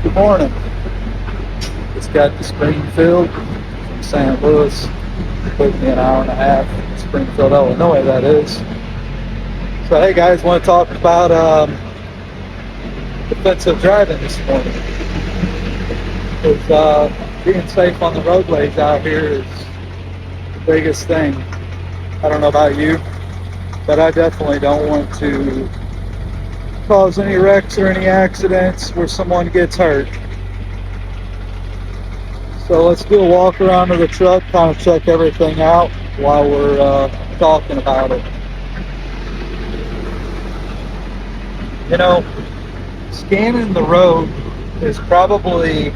Good morning. Just got to Springfield from St. Louis. Took me an hour and a half. Springfield, Illinois, that is. So, hey guys, want to talk about defensive driving this morning. Because being safe on the roadways out here is the biggest thing. I don't know about you, but I definitely don't want to cause any wrecks or any accidents where someone gets hurt. So let's do a walk around to the truck, kind of check everything out while we're talking about it. You know, scanning the road is probably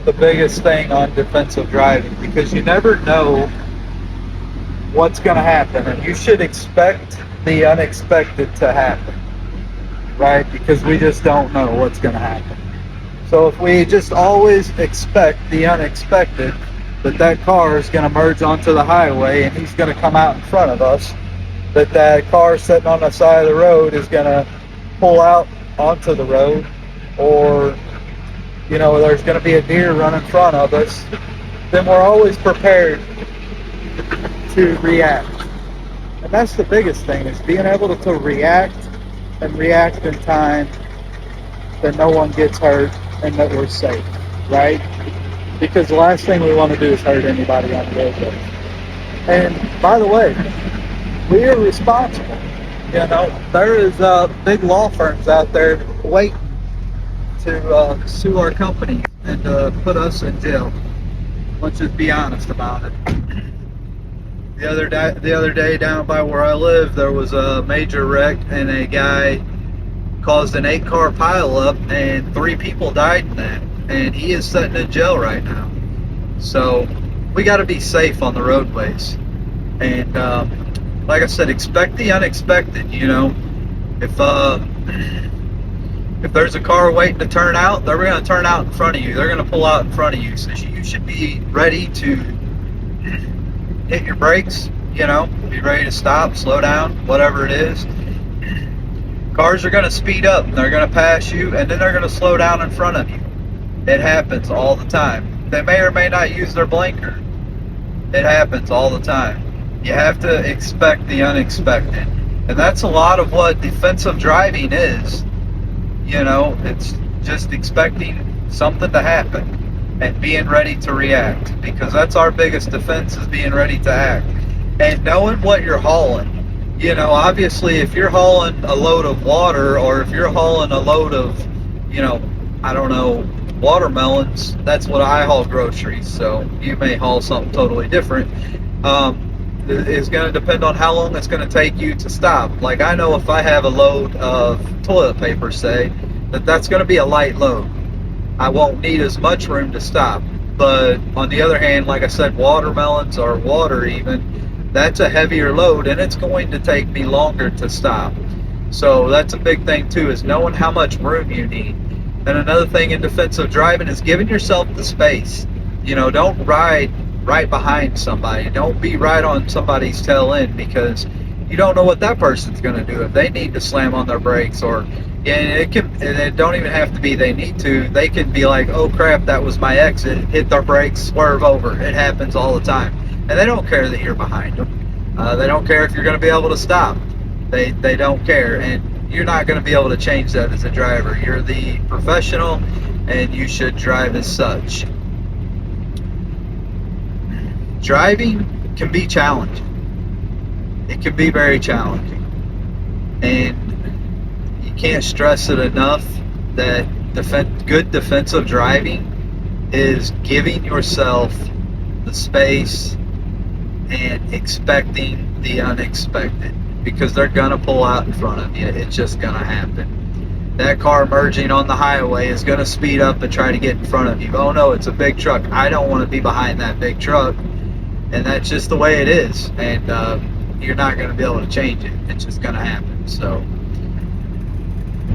the biggest thing on defensive driving because you never know what's going to happen, and you should expect the unexpected to happen, right? Because we just don't know what's going to happen. So if we just always expect the unexpected, that car is going to merge onto the highway and he's going to come out in front of us, that car sitting on the side of the road is going to pull out onto the road, or there's going to be a deer run in front of us, then we're always prepared to react. And that's the biggest thing, is being able to react and react in time that no one gets hurt and that we're safe, right? Because the last thing we want to do is hurt anybody on the roadway. And by the way, we are responsible. There is big law firms out there waiting to sue our company and put us in jail. Let's just be honest about it. The other day down by where I live, there was a major wreck and a guy caused an 8-car pileup and 3 people died in that, and he is sitting in jail right now. So we got to be safe on the roadways, and like I said, expect the unexpected. If there's a car waiting to turn out, they're going to turn out in front of you. They're going to pull out in front of you. So you should be ready to hit your brakes, be ready to stop, slow down, whatever it is. Cars are going to speed up, and they're going to pass you, and then they're going to slow down in front of you. It happens all the time. They may or may not use their blinker. It happens all the time. You have to expect the unexpected. And that's a lot of what defensive driving is. It's just expecting something to happen and being ready to react, because that's our biggest defense, is being ready to act and knowing what you're hauling. Obviously, if you're hauling a load of water, or if you're hauling a load of, watermelons, that's what I haul, groceries. So you may haul something totally different. It's going to depend on how long it's going to take you to stop. Like, I know if I have a load of toilet paper, say, that's going to be a light load. I won't need as much room to stop. But on the other hand, like I said, watermelons or water even, that's a heavier load, and it's going to take me longer to stop. So that's a big thing too, is knowing how much room you need. And another thing in defensive driving is giving yourself the space. Don't ride right behind somebody. Don't be right on somebody's tail end, because you don't know what that person's going to do. If they need to slam on their brakes, or it don't even have to be they need to. They can be like, oh crap, that was my exit. Hit their brakes, swerve over. It happens all the time. And they don't care that you're behind them. They don't care if you're going to be able to stop. They don't care. And you're not going to be able to change that as a driver. You're the professional, and you should drive as such. Driving can be challenging. It can be very challenging. And you can't stress it enough that good defensive driving is giving yourself the space and expecting the unexpected, because they're going to pull out in front of you. It's just going to happen. That car merging on the highway is going to speed up and try to get in front of you. Oh no, it's a big truck. I don't want to be behind that big truck. And that's just the way it is. And you're not going to be able to change it. It's just going to happen. So,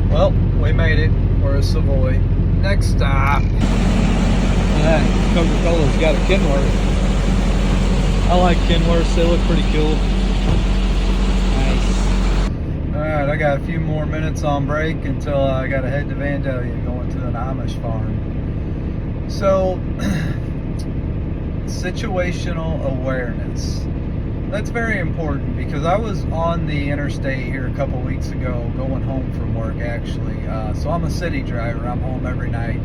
well, we made it. We're a Savoy. Next stop. That Coca-Cola's got a Kenworth. I like Kenworths. They look pretty cool. All Alright, I got a few more minutes on break until I gotta head to Vandalia, going to an Amish farm. So, situational awareness. That's very important because I was on the interstate here a couple weeks ago going home from work actually. So I'm a city driver. I'm home every night.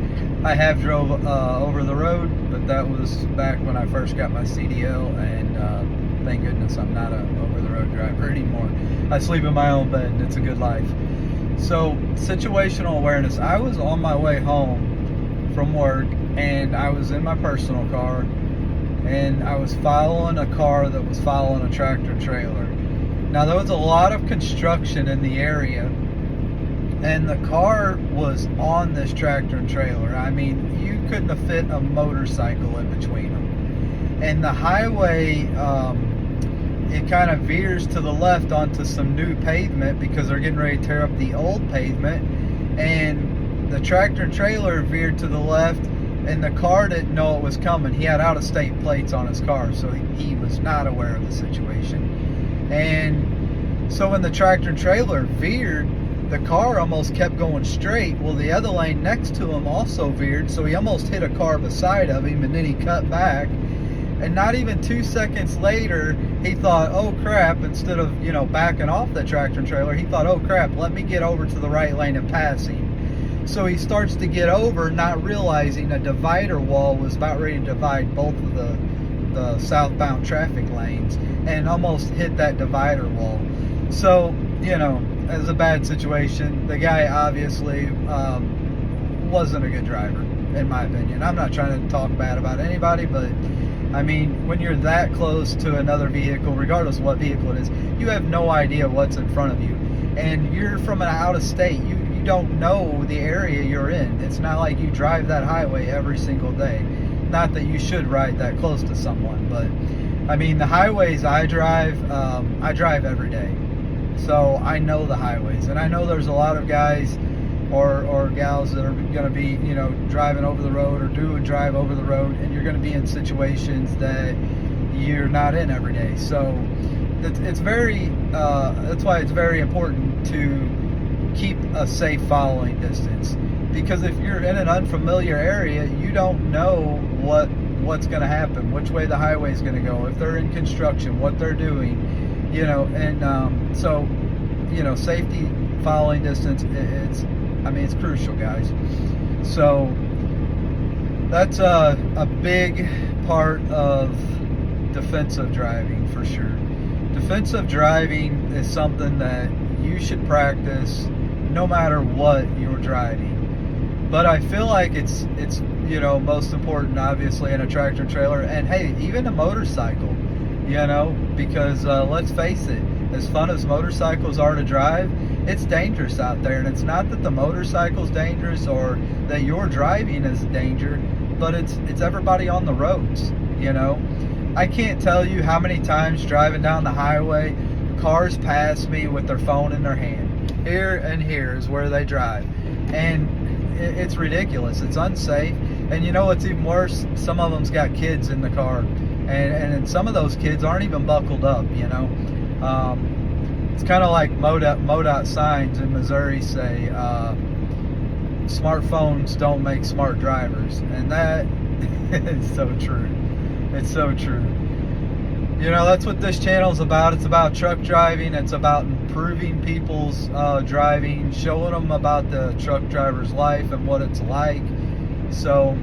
I have drove over the road, but that was back when I first got my CDL, and thank goodness I'm not a over the road driver anymore. I sleep in my own bed and it's a good life. So situational awareness. I was on my way home from work and I was in my personal car, and I was following a car that was following a tractor trailer. Now there was a lot of construction in the area, and the car was on this tractor and trailer. I mean, you couldn't have fit a motorcycle in between them. And the highway, it kind of veers to the left onto some new pavement because they're getting ready to tear up the old pavement, and the tractor and trailer veered to the left, and the car didn't know it was coming. He had out-of-state plates on his car, so he was not aware of the situation. And so when the tractor and trailer veered, the car almost kept going straight. Well, the other lane next to him also veered, so he almost hit a car beside of him, and then he cut back. And not even 2 seconds later, he thought, oh crap, instead of, backing off the tractor and trailer, he thought, oh crap, let me get over to the right lane and pass him. So he starts to get over, not realizing a divider wall was about ready to divide both of the southbound traffic lanes, and almost hit that divider wall. So, it was a bad situation. The guy obviously wasn't a good driver, in my opinion. I'm not trying to talk bad about anybody, but I mean, when you're that close to another vehicle, regardless of what vehicle it is, you have no idea what's in front of you. And you're from an out of state. You don't know the area you're in. It's not like you drive that highway every single day. Not that you should ride that close to someone, but I mean, the highways I drive every day. So I know the highways, and I know there's a lot of guys or gals that are going to be, driving over the road or do a drive over the road, and you're going to be in situations that you're not in every day. So it's very, that's why it's very important to keep a safe following distance, because if you're in an unfamiliar area, you don't know what's going to happen, which way the highway is going to go, if they're in construction, what they're doing, and so safety following distance, it's crucial, guys. So that's a big part of defensive driving for sure. Defensive driving is something that you should practice no matter what you're driving. But I feel like it's most important, obviously, in a tractor trailer, and hey, even a motorcycle, because let's face it, as fun as motorcycles are to drive, it's dangerous out there. And it's not that the motorcycle's dangerous or that you're driving is a danger, but it's everybody on the roads. I can't tell you how many times driving down the highway, cars pass me with their phone in their hand. Here and here is where they drive, and it's ridiculous. It's unsafe. And what's even worse, some of them's got kids in the car, and some of those kids aren't even buckled up. It's kind of like MoDOT signs in Missouri say smartphones don't make smart drivers, and that is so true. It's so true. That's what this channel is about. It's about truck driving. It's about improving people's driving, showing them about the truck driver's life and what it's like. So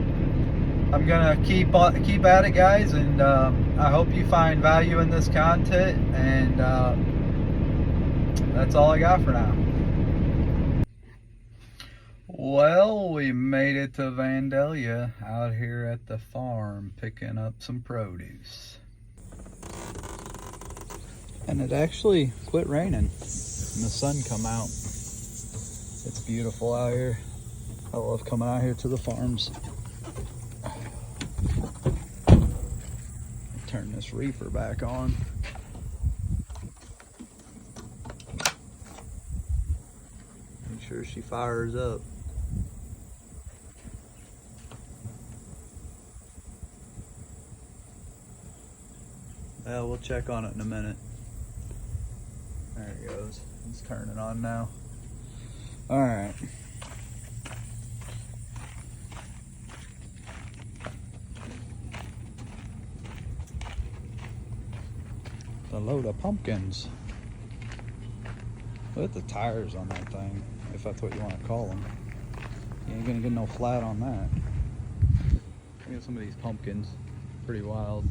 I'm gonna keep at it, guys, and I hope you find value in this content. And that's all I got for now. Well, we made it to Vandalia, out here at the farm picking up some produce. And it actually quit raining and the sun come out. It's beautiful out here. I love coming out here to the farms. Turn this reaper back on. Make sure she fires up. We'll check on it in a minute. There it goes. It's turning on now. All right. A load of pumpkins. Look at the tires on that thing, if that's what you want to call them. You ain't gonna get no flat on that. Look at some of these pumpkins. Pretty wild.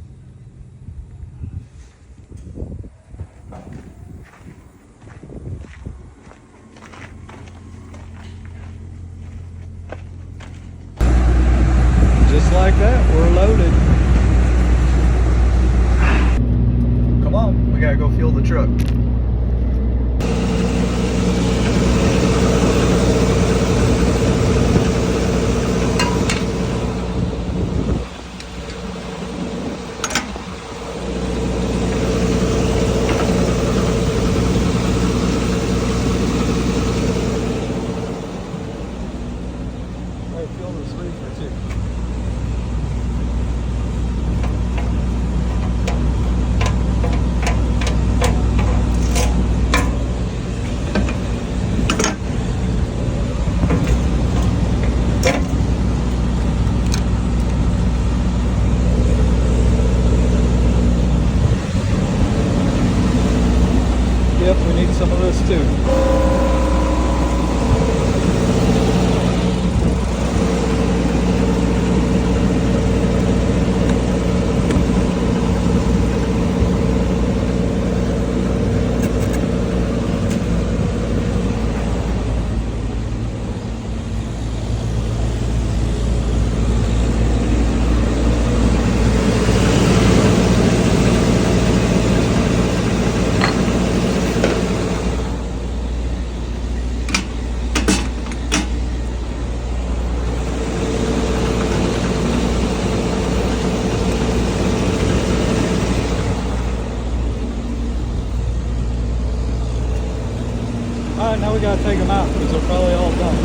Just like that, we're loaded. Come on, we gotta go fuel the truck. Yep, we need some of this too. Alright, now we gotta take them out because they're probably all done.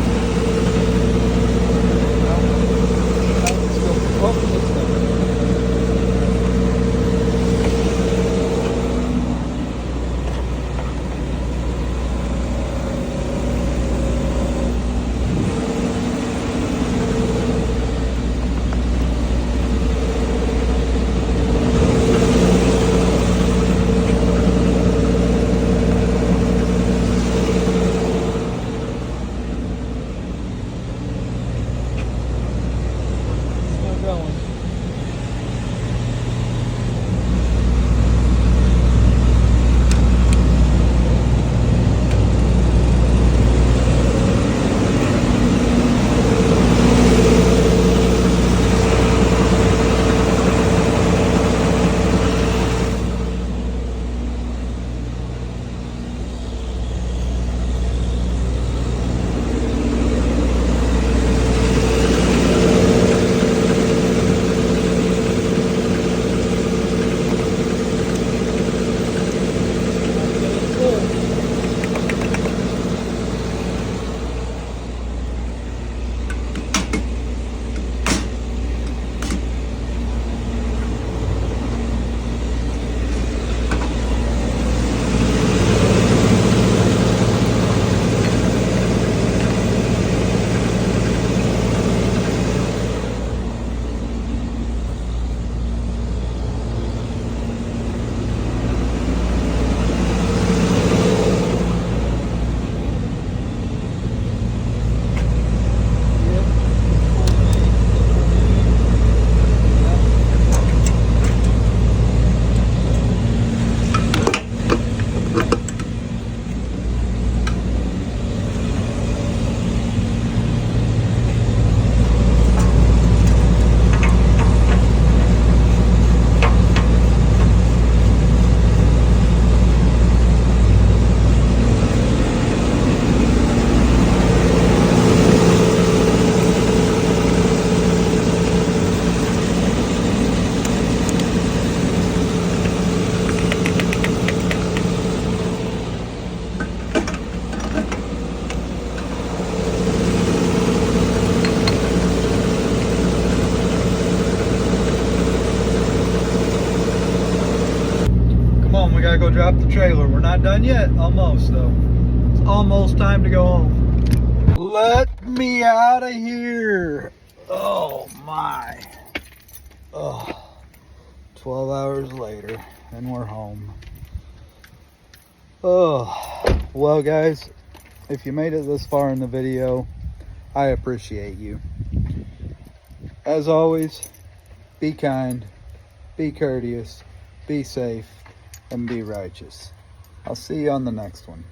We gotta go drop the trailer. We're not done yet. Almost, though. almost time to go home. Let me out of here. Oh my. Oh, 12 hours later and we're home. Oh, well guys, if you made it this far in the video, I appreciate you. As always, be kind, be courteous, be safe, and be righteous. I'll see you on the next one.